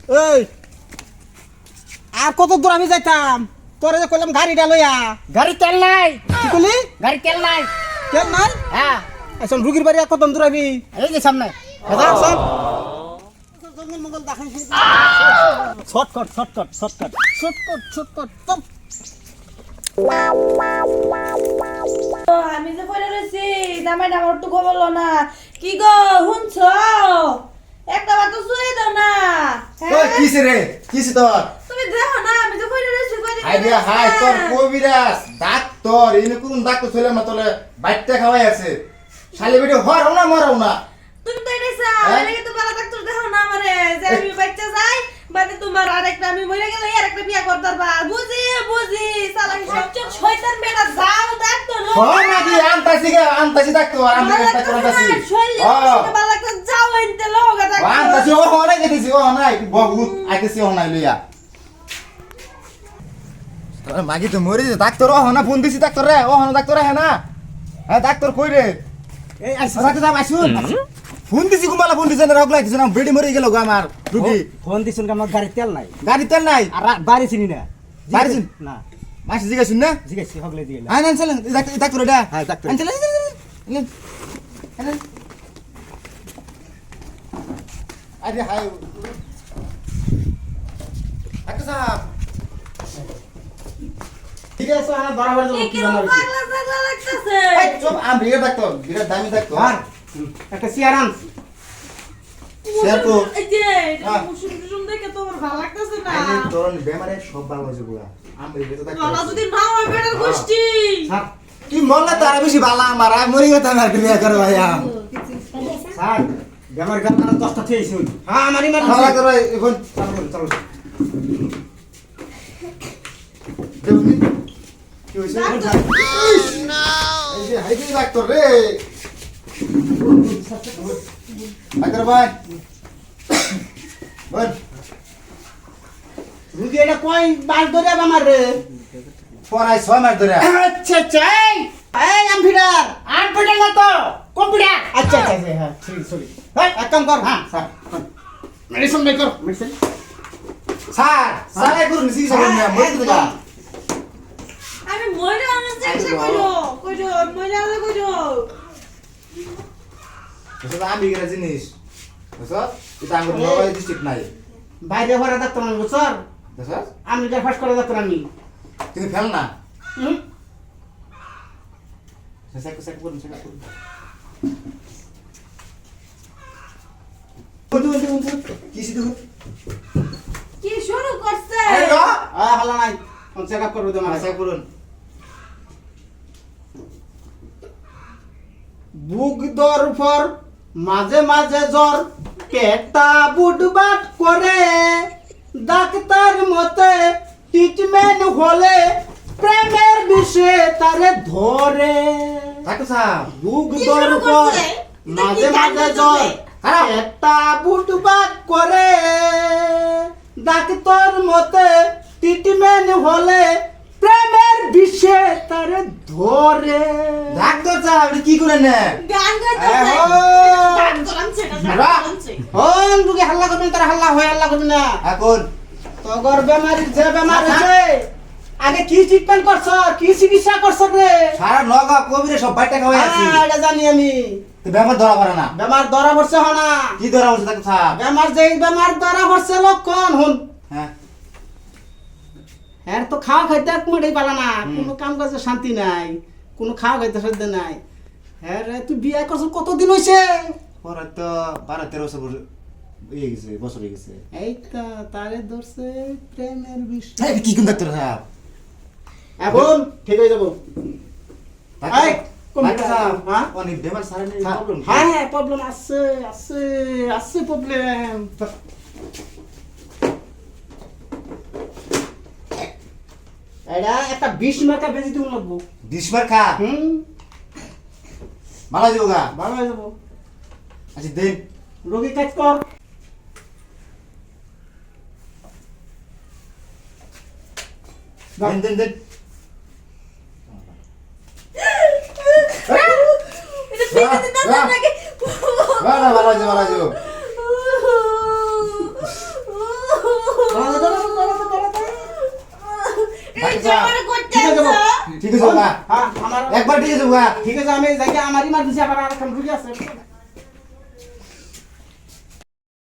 এই আর কত দূর আমি যাইতাম তোরে যে কইলাম গাড়িটা লইয়া গাড়ি তেল নাই, কি কইলি গাড়ি তেল নাই। কেন নাই হ্যাঁ আচ্ছা রুগীর বাড়ি আর কত দূর আবি এই যে সামনে। দাদা সব জঙ্গল মঙ্গল দেখাই shortcut shortcut shortcut shortcut shortcut চল আমি যে পড়ে রয়েছি জামাইটা আমার তো বললো না কি গো শুনছ একটা বার তো শুয়ে দাও না ওই কিসে রে কিসে তোর তুমি দেখো না আমি যে পড়ে রয়েছি হাই রে হাই তোর কবিরাজ ডাক্তার ইনি কোন ডাক্তার ছিল না তোলে বাইটটা খাওয়াই আছে শালি বেটি হরাও না মরাও না তুমি তো এটা চাও এটাকে তো ভালো ডাক্তার দেখো না আমারে যে আমি বাচ্চা যাই বাদে তোমার আরেকটা আমি মরে গেলে আরেকটা বিয়া করতে পারবা বুঝি বুঝি সালাকি সবচেয়ে শয়তান বেটা যাও ডাক্তার লো হয় নাকি আনতাছি ডাক্তার আনতাছি ভালো ডাক্তার যাও এনতে লোক ডাক্তার আনতাছি ও হনাই গেছি ও হনাই বহুত আইতেছি হনাই লইয়া তোর মাগি তো মরে যে ডাক্তার ও হনা ফোন দিছি ডাক্তার রে ও হনা ডাক্তার হে না হ্যাঁ ডাক্তার কই রে এই আইসা ডাক্তার সাহেব আসুন ফোন দিছি কুমালা ফোন দিছে না রোগ লাগছে না বেডি মরে গেল গো আমার রুগী ফোন দিছুন আমার গাড়ি তেল নাই গাড়ি তেল নাই আর বাড়ি চিনি না বাড়ি চিনি? না মাসি জিগাইছুন না জিজ্ঞেস হগলে দিয়ে আইন আইন চলেন ডাক্তার এটা হ্যাঁ, ডাক্তার। আইন চলেন আরে হাই ডাক্তার সাহেব ঠিক আছে হ্যাঁ বরাবর যাবো কি কি রকম জানা পাগলা পাগলা লাগতেছে এই চুপ আমি বিরাট ডাক্তার বিরাট দামি ডাক্তার আর একটা চেয়ার আন স্যার তো এই যে হ্যাঁ। মুসুম টুসুম দেখে তো আমার ভালো লাগতেছে না আইনে তোরন বেমারে সব ভালো হয়েছে বুয়া আমি বিরাট ডাক্তার ভালো যদি না হয় বেটার গোষ্ঠী স্যার কি মরলা তারা বেশি ভালো আমার আমি মরে গেতাম আর বিয়া করে ভাইয়া স্যার বেমার গান 10টা থেইছুন হ্যাঁ আমারই মার ভালো করে এখন চালু করুন চালু করুন। দেউনি কি হইছে এই যে হাইদি ডাক্তার রে ডাক্তার ভাই বল রুগী এটা কই বাস ধরে আমার রে পড়াই 6 মাস ধরে আচ্ছা আচ্ছা এই কম্পিউটার আনপড়ে না তো কম্পিউটার। আচ্ছা আচ্ছা আচ্ছা, হ্যাঁ সরি হ্যাঁ এক কাম কর হ্যাঁ স্যার মেডিসিন বের কর মেডিসিন স্যার স্যার করুন সিসা করুন না মরে দিগা আমি মরে আমার চেষ্টা কইরো মরে আলো কইরো বুঝছ আমি গেরা জিনিস বুঝছ এটা আঙ্গুর নয় ডিস্ট্রিক্ট নাই বাইরে ভরা ডাক্তার আনবো স্যার বুঝছ আমেরিকার ফার্স্ট করে ডাক্তার আমি তুমি ফেল না হুম সেসা করুন সেসা করুন কিসি দেখো কি শুরু করছে আরে গো হালা নাই কোন চেক আপ করবো তোমার সেসা করুন বুক দর ফর মাঝে মাঝে জ্বর পেটটা বুটবাট করে ডাক্তার মতে ট্রিটমেন্ট হলে প্রেমের বিষে তারে ধরে ডাক্তার সাহেব বুক কি দর শুরু ফর করছে? এটা কি মাঝে গান মাঝে বাজছে? জ্বর খারাপ। পেটটা বুটবাট করে ডাক্তার মতে ট্রিটমেন্ট হলে প্রেমের বিষে তারে ধরে ডাক্তার সাহেব আপনি কি করেন না গান গাইতেছে এখন গান গলামছে না গান রা। গলামছে হন বুকে হাল্লা করবেন তারা হাল্লা হয় হাল্লা করবেন না এখন তগর বেমারি যে বেমার হয়েছে আগে কি ট্রিটমেন্ট করছ কি চিকিৎসা করছ রে সারা নগা কবিরে সব বাইটা খাওয়াই আছে এটা জানি আমি তো ব্যাপার ধরা পারে না বেমার ধরা পড়ছে হনা কি ধরা হচ্ছে ডাক্তার সাহেব বেমার যেই বেমার ধরা পড়ছে লক্ষণ হন হ্যাঁ হ্যাঁ তো খাওয়া খাইতে আর কুমারই পালা না কোনো কাম কাজে শান্তি নাই কোনো খাওয়া খাইতে শান্তি নাই হ্যাঁ রে তুই বিয়ে করছ কতদিন হয়েছে পরে তো 12-13 বছর ইয়ে গেছে বছর হয়ে গেছে এই তো তারে ধরছে প্রেমের বিষয় এই কি কোন ডাক্তার সাহেব এখন ঠিক হয়ে যাবো এই, কোন ডাক্তার সাহেব হ্যাঁ? অনেক বেমার সারা নেই প্রবলেম হ্যাঁ হ্যাঁ প্রবলেম আছে আছে আছে প্রবলেম এটা একটা 20 মার্কা বেশি দিন লাগবো ডিসমার খা হুম ভালো যাবো গা ভালো হয়ে যাবো আচ্ছা দেন রোগী কাজ কর দেন দেন দেন এটা ঠিক আছে না নাকি ভালো ভালো যাবো ভালো যাবো আচ্ছা আমারে করতে ঠিক আছে, আছো? ঠিক আছে গা হ্যাঁ আমার একবার ঠিক আছে গা ঠিক আছে আমি যাই আমার ইমার্জেন্সি আবার আর একটা রুগী আছে